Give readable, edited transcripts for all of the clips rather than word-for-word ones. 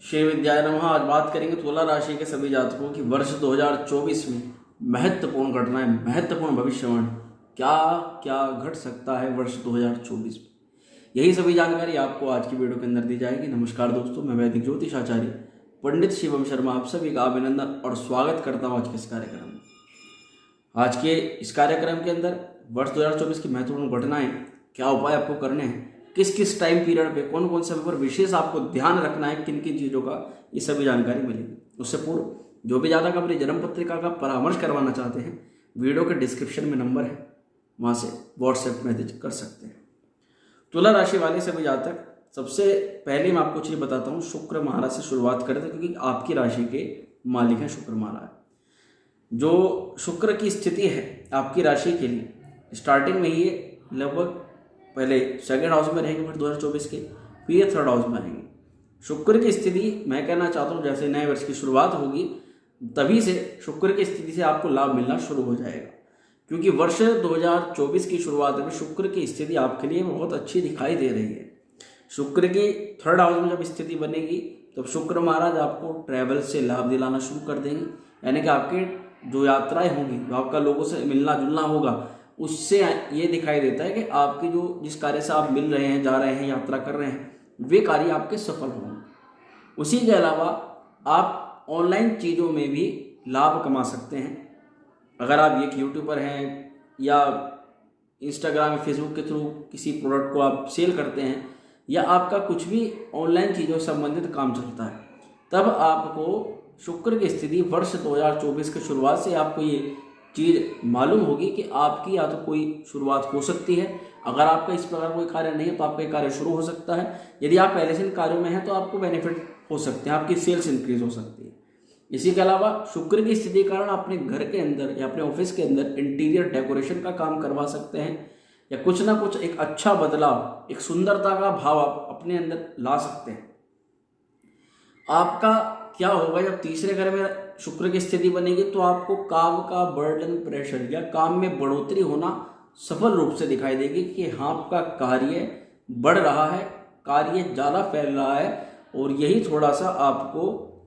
श्री विद्याय नमः। आज बात करेंगे तुला राशि के सभी जातकों की वर्ष 2024 में महत्वपूर्ण घटनाएं, महत्वपूर्ण भविष्यवाणी, क्या क्या घट सकता है वर्ष 2024 में। यही सभी जानकारी आपको आज की वीडियो के अंदर दी जाएगी। नमस्कार दोस्तों, मैं वैदिक ज्योतिष आचार्य पंडित शिवम शर्मा आप सभी का अभिनंदन और स्वागत करता हूँ आज के इस कार्यक्रम में। आज के इस कार्यक्रम के अंदर वर्ष 2024 की महत्वपूर्ण घटनाएं, क्या उपाय आपको करने हैं, किस किस टाइम पीरियड पे कौन कौन से पर विशेष आपको ध्यान रखना है, किन किन चीज़ों का, ये सभी जानकारी मिलेगी। उससे पूर्व जो भी जातक अपनी जन्म पत्रिका का परामर्श करवाना चाहते हैं, वीडियो के डिस्क्रिप्शन में नंबर है, वहाँ से व्हाट्सएप मैसेज कर सकते हैं। तुला राशि वाले सभी जातक, सबसे पहले मैं आपको चीज़ बताता हूँ, शुक्र महाराज से शुरुआत करते हैं क्योंकि आपकी राशि के मालिक हैं शुक्र महाराज। जो शुक्र की स्थिति है आपकी राशि के लिए, स्टार्टिंग में ही लगभग पहले सेकंड हाउस में रहेंगे फिर 2024 के, फिर ये थर्ड हाउस में रहेंगे। शुक्र की स्थिति मैं कहना चाहता हूँ जैसे नए वर्ष की शुरुआत होगी तभी से शुक्र की स्थिति से आपको लाभ मिलना शुरू हो जाएगा, क्योंकि वर्ष 2024 की शुरुआत में शुक्र की स्थिति आपके लिए बहुत अच्छी दिखाई दे रही है। शुक्र की थर्ड हाउस में जब स्थिति बनेगी तब शुक्र महाराज आपको ट्रैवल से लाभ दिलाना शुरू कर देंगे, यानी कि आपके जो यात्राएं होंगी, जो आपका लोगों से मिलना जुलना होगा, उससे ये दिखाई देता है कि आपकी जो जिस कार्य से आप मिल रहे हैं, जा रहे हैं, यात्रा कर रहे हैं, वे कार्य आपके सफल होंगे। उसी के अलावा आप ऑनलाइन चीज़ों में भी लाभ कमा सकते हैं। अगर आप एक यूट्यूबर हैं या इंस्टाग्राम फेसबुक के थ्रू किसी प्रोडक्ट को आप सेल करते हैं या आपका कुछ भी ऑनलाइन चीज़ों से संबंधित काम चलता है, तब आपको शुक्र की स्थिति वर्ष 2024 की शुरुआत से आपको ये चीज़ मालूम होगी कि आपकी या तो कोई शुरुआत हो सकती है। अगर आपका इस प्रकार कोई कार्य नहीं है तो आपका कार्य शुरू हो सकता है। यदि आप पहले से इन कार्यों में हैं तो आपको बेनिफिट हो सकते हैं, आपकी सेल्स इंक्रीज हो सकती है। इसी के अलावा शुक्र की स्थिति के कारण अपने घर के अंदर या अपने ऑफिस के अंदर इंटीरियर डेकोरेशन का काम करवा सकते हैं, या कुछ ना कुछ एक अच्छा बदलाव, एक सुंदरता का भाव आप अपने अंदर ला सकते हैं। आपका क्या होगा जब तीसरे घर में शुक्र की स्थिति बनेगी, तो आपको काम का बर्डन, प्रेशर या काम में बढ़ोतरी होना सफल रूप से दिखाई देगी कि हाँ आपका कार्य बढ़ रहा है, कार्य ज़्यादा फैल रहा है, और यही थोड़ा सा आपको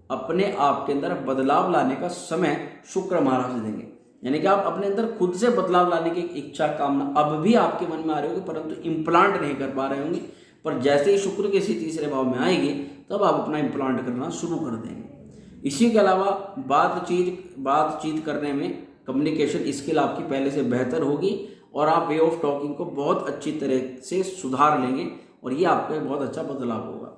अपने आप के अंदर बदलाव लाने का समय शुक्र महाराज देंगे। यानी कि आप अपने अंदर खुद से बदलाव लाने की इच्छा, कामना अब भी आपके मन में आ रही होगी, परंतु इम्प्लांट नहीं कर पा रहे होंगे। पर जैसे ही शुक्र की स्थिति तीसरे भाव में आएगी तब आप अपना इम्प्लांट करना शुरू कर देंगे। इसी के अलावा बातचीत करने में कम्युनिकेशन स्किल आपकी पहले से बेहतर होगी और आप वे ऑफ टॉकिंग को बहुत अच्छी तरह से सुधार लेंगे और ये आपका बहुत अच्छा बदलाव होगा।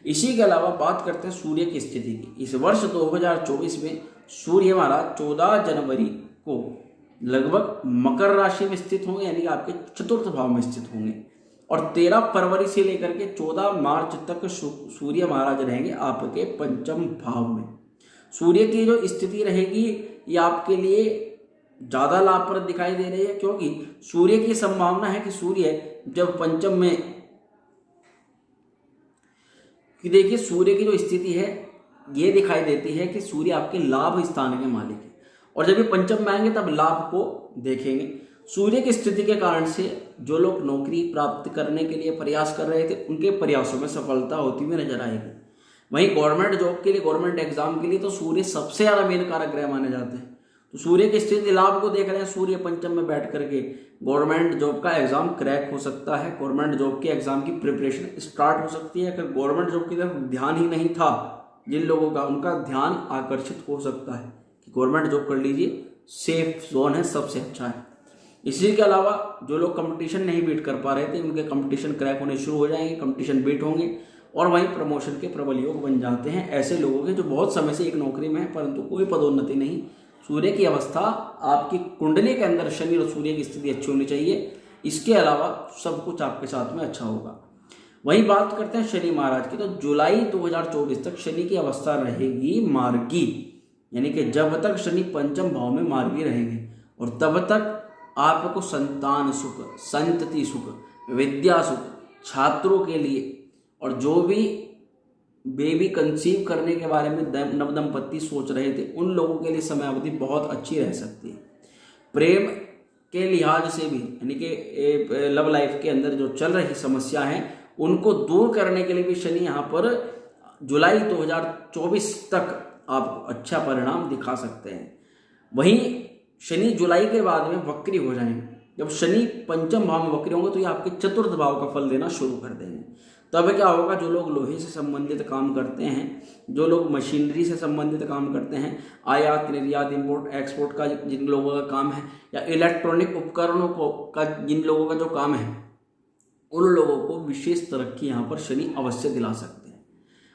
इसी के अलावा बात करते हैं सूर्य की स्थिति की। इस वर्ष 2024 में सूर्य महाराज 14 जनवरी को लगभग मकर राशि में स्थित होंगे, यानी कि आपके चतुर्थ भाव में स्थित होंगे, और 13 फरवरी से लेकर के 14 मार्च तक सूर्य महाराज रहेंगे आपके पंचम भाव में। सूर्य की जो स्थिति रहेगी ये आपके लिए ज़्यादा लाभप्रद दिखाई दे रही है, क्योंकि सूर्य की संभावना है कि सूर्य जब पंचम में, कि देखिए सूर्य की जो स्थिति है ये दिखाई देती है कि सूर्य आपके लाभ स्थान के मालिक है, और जब ये पंचम में आएंगे तब लाभ को देखेंगे। सूर्य की स्थिति के कारण से जो लोग नौकरी प्राप्त करने के लिए प्रयास कर रहे थे, उनके प्रयासों में सफलता होती हुई नजर आएगी। वहीं गवर्नमेंट जॉब के लिए, गवर्नमेंट एग्जाम के लिए तो सूर्य सबसे ज़्यादा मेन कारक ग्रह माने जाते हैं। तो सूर्य की स्थिति लाभ को देख रहे हैं, सूर्य पंचम में बैठ करके गवर्नमेंट जॉब का एग्जाम क्रैक हो सकता है, गवर्नमेंट जॉब के एग्जाम की प्रिपरेशन स्टार्ट हो सकती है। अगर गवर्नमेंट जॉब की तरफ ध्यान ही नहीं था जिन लोगों का, उनका ध्यान आकर्षित हो सकता है कि गवर्नमेंट जॉब कर लीजिए, सेफ जोन है, सबसे अच्छा है। इसी के अलावा जो लोग कंपटीशन नहीं बीट कर पा रहे थे, उनके कंपटीशन क्रैक होने शुरू हो जाएंगे, कंपटीशन बीट होंगे और वहीं प्रमोशन के प्रबल योग बन जाते हैं ऐसे लोगों के जो बहुत समय से एक नौकरी में है परंतु कोई पदोन्नति नहीं। सूर्य की अवस्था आपकी कुंडली के अंदर शनि और सूर्य की स्थिति अच्छी होनी चाहिए। इसके अलावा सब कुछ आपके साथ में अच्छा होगा। वहीं बात करते हैं शनि महाराज की, तो जुलाई 2024 तक शनि की अवस्था रहेगी मार्गी, यानी कि जब तक शनि पंचम भाव में मार्गी रहेंगे, और तब तक आपको संतान सुख, संतति सुख, विद्या सुख, छात्रों के लिए, और जो भी बेबी कंसीव करने के बारे में नवदंपति सोच रहे थे उन लोगों के लिए समय अवधि बहुत अच्छी रह सकती है। प्रेम के लिहाज से भी, यानी कि लव लाइफ के अंदर जो चल रही समस्या है उनको दूर करने के लिए भी शनि यहाँ पर जुलाई 2024 तक आप अच्छा परिणाम दिखा सकते हैं। वहीं शनि जुलाई के बाद में वक्री हो जाएंगे। जब शनि पंचम भाव में वक्री होंगे तो ये आपके चतुर्थ भाव का फल देना शुरू कर देंगे। तब क्या होगा, जो लोग लोहे से संबंधित काम करते हैं, जो लोग मशीनरी से संबंधित काम करते हैं, आयात निर्यात इंपोर्ट एक्सपोर्ट का जिन लोगों का काम है, या इलेक्ट्रॉनिक उपकरणों को का जिन लोगों का जो काम है, उन लोगों को विशेष तरक्की यहाँ पर शनि अवश्य दिला सकते हैं।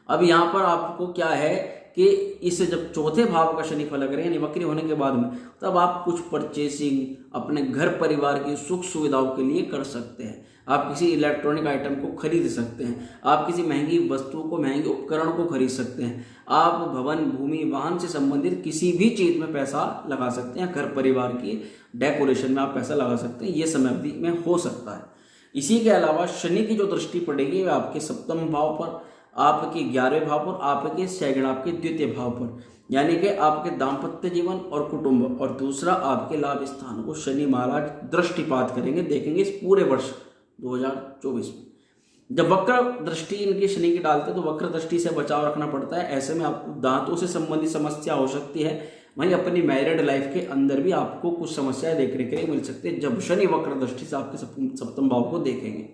अब यहाँ पर आपको क्या है कि इस जब चौथे भाव का शनि फल करें यानी वक्री होने के बाद में, तब आप कुछ परचेसिंग अपने घर परिवार की सुख सुविधाओं के लिए कर सकते हैं। आप किसी इलेक्ट्रॉनिक आइटम को खरीद सकते हैं, आप किसी महंगी वस्तु को, महंगे उपकरण को खरीद सकते हैं, आप भवन भूमि वाहन से संबंधित किसी भी चीज में पैसा लगा सकते हैं, घर परिवार की डेकोरेशन में आप पैसा लगा सकते हैं। ये समय अवधि में हो सकता है। इसी के अलावा शनि की जो दृष्टि पड़ेगी वह आपके सप्तम भाव पर, आपके 11वें भाव पर, आपके सेकंड आपके द्वितीय भाव पर, यानी कि आपके दाम्पत्य जीवन और कुटुंब, और दूसरा आपके लाभ स्थान को शनि महाराज दृष्टिपात करेंगे, देखेंगे इस पूरे वर्ष 2024 में। जब वक्र दृष्टि इनकी शनि की डालते हैं तो वक्र दृष्टि से बचाव रखना पड़ता है। ऐसे में आपको दांतों से संबंधित समस्या हो सकती है। वहीं अपनी मैरिड लाइफ के अंदर भी आपको कुछ समस्याएं देखने के लिए मिल सकती है जब शनि वक्र दृष्टि से आपके सप्तम भाव को देखेंगे।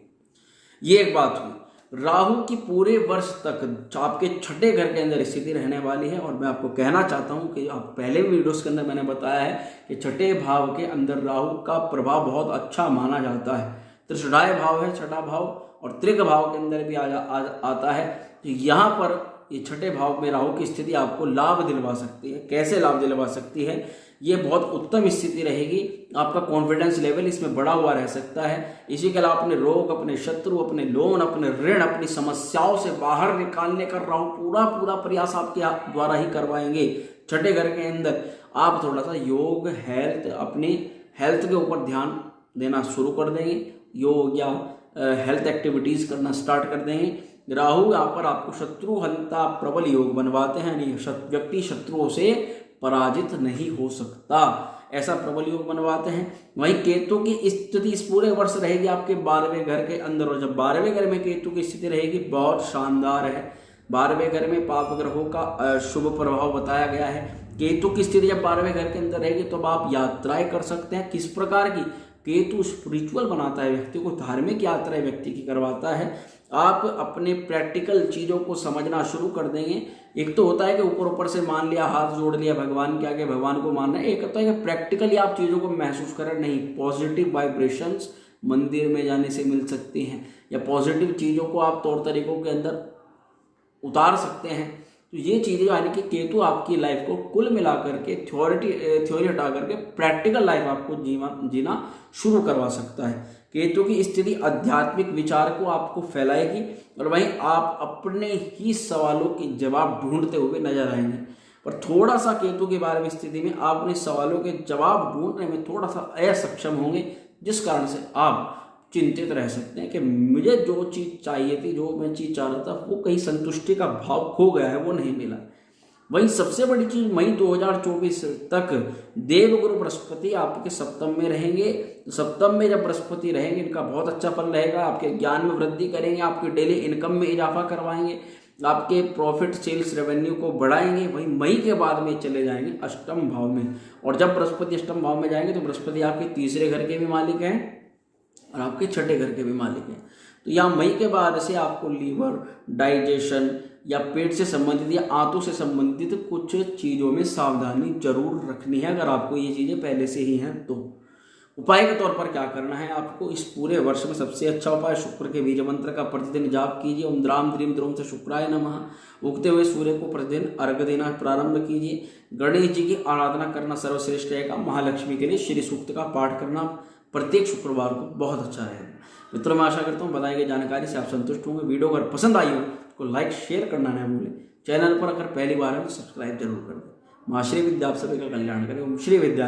ये एक बात हुई। राहु की पूरे वर्ष तक आपके छठे घर के अंदर स्थिति रहने वाली है, और मैं आपको कहना चाहता हूं कि आप पहले भी वीडियोस के अंदर मैंने बताया है कि छठे भाव के अंदर राहु का प्रभाव बहुत अच्छा माना जाता है। त्रिषडाय भाव है छठा भाव, और त्रिक भाव के अंदर भी आता है। तो यहाँ पर ये छठे भाव में राहु की स्थिति आपको लाभ दिलवा सकती है। कैसे लाभ दिलवा सकती है? ये बहुत उत्तम स्थिति रहेगी। आपका कॉन्फिडेंस लेवल इसमें बढ़ा हुआ रह सकता है। इसी के अलावा अपने रोग, अपने शत्रु, अपने लोन, अपने ऋण, अपनी समस्याओं से बाहर निकालने का राहु पूरा प्रयास आपके द्वारा ही करवाएंगे। छठे घर के अंदर आप थोड़ा सा योग, हेल्थ, अपनी हेल्थ के ऊपर ध्यान देना शुरू कर देंगे। योग या हेल्थ एक्टिविटीज करना स्टार्ट कर देंगे। राहु यहाँ पर आपको शत्रु हंता प्रबल योग बनवाते हैं, यानी व्यक्ति शत्रुओं से पराजित नहीं हो सकता, ऐसा प्रबल योग बनवाते हैं। वहीं केतु की स्थिति इस पूरे वर्ष रहेगी आपके 12वें घर के अंदर, और जब 12वें घर में केतु की स्थिति रहेगी बहुत शानदार है। 12वें घर में पाप ग्रहों का शुभ प्रभाव बताया गया है। केतु की स्थिति जब 12वें घर के अंदर रहेगी तो आप यात्राएं कर सकते हैं। किस प्रकार की? केतु स्पिरिचुअल बनाता है व्यक्ति को, धार्मिक यात्राएं व्यक्ति की करवाता है। आप अपने प्रैक्टिकल चीजों को समझना शुरू कर देंगे। एक तो होता है कि ऊपर से मान लिया, हाथ जोड़ लिया भगवान के आगे, भगवान को मानना है। एक होता है कि प्रैक्टिकली आप चीजों को महसूस करें। नहीं, पॉजिटिव वाइब्रेशंस मंदिर में जाने से मिल सकती हैं, या पॉजिटिव चीजों को आप तौर तरीकों के अंदर उतार सकते हैं। तो ये चीजें यानी कि केतु आपकी लाइफ को कुल मिलाकर के थ्योरी हटा करके प्रैक्टिकल लाइफ आपको जीना शुरू करवा सकता है। केतु की स्थिति आध्यात्मिक विचार को आपको फैलाएगी, और वहीं आप अपने ही सवालों के जवाब ढूंढते हुए नजर आएंगे। पर थोड़ा सा केतु के बारे में स्थिति में आप अपने सवालों के जवाब ढूंढने में थोड़ा सा असक्षम होंगे, जिस कारण से आप चिंतित रह सकते हैं कि मुझे जो चीज चाहिए थी, जो मैं चीज चाह रहा था, वो कहीं संतुष्टि का भाव खो गया है, वो नहीं मिला। वहीं सबसे बड़ी चीज मई 2024 तक देवगुरु बृहस्पति आपके सप्तम में रहेंगे। तो सप्तम में जब बृहस्पति रहेंगे, इनका बहुत अच्छा फल रहेगा। आपके ज्ञान में वृद्धि करेंगे, आपकी डेली इनकम में इजाफा करवाएंगे, आपके प्रॉफिट सेल्स रेवेन्यू को बढ़ाएंगे। वहीं मई के बाद में चले जाएंगे अष्टम भाव में, और जब बृहस्पति अष्टम भाव में जाएंगे तो बृहस्पति आपके तीसरे घर के भी मालिक हैं और आपके छठे घर के भी मालिक हैं। तो यहाँ मई के बाद से आपको लीवर, डाइजेशन या पेट से संबंधित या आंतों से संबंधित कुछ चीज़ों में सावधानी जरूर रखनी है। अगर आपको ये चीज़ें पहले से ही हैं तो उपाय के तौर पर क्या करना है आपको? इस पूरे वर्ष में सबसे अच्छा उपाय शुक्र के बीज मंत्र का प्रतिदिन जाप कीजिए। ओम द्राम द्रीम द्रोम से शुक्राय नमः। उगते हुए सूर्य को प्रतिदिन अर्घ्य देना प्रारंभ कीजिए। गणेश जी की आराधना करना सर्वश्रेष्ठ रहेगा। महालक्ष्मी के लिए श्री सूक्त का पाठ करना प्रत्येक शुक्रवार को बहुत अच्छा रहेगा। मित्रों, मैं आशा करता हूँ बताई गई जानकारी से आप संतुष्ट होंगे। वीडियो अगर पसंद आई हो तो लाइक शेयर करना न भूलें। चैनल पर अगर पहली बार है तो सब्सक्राइब जरूर कर दें। माँ श्री विद्या आप सभी का कल्याण करें। ओम श्री विद्या।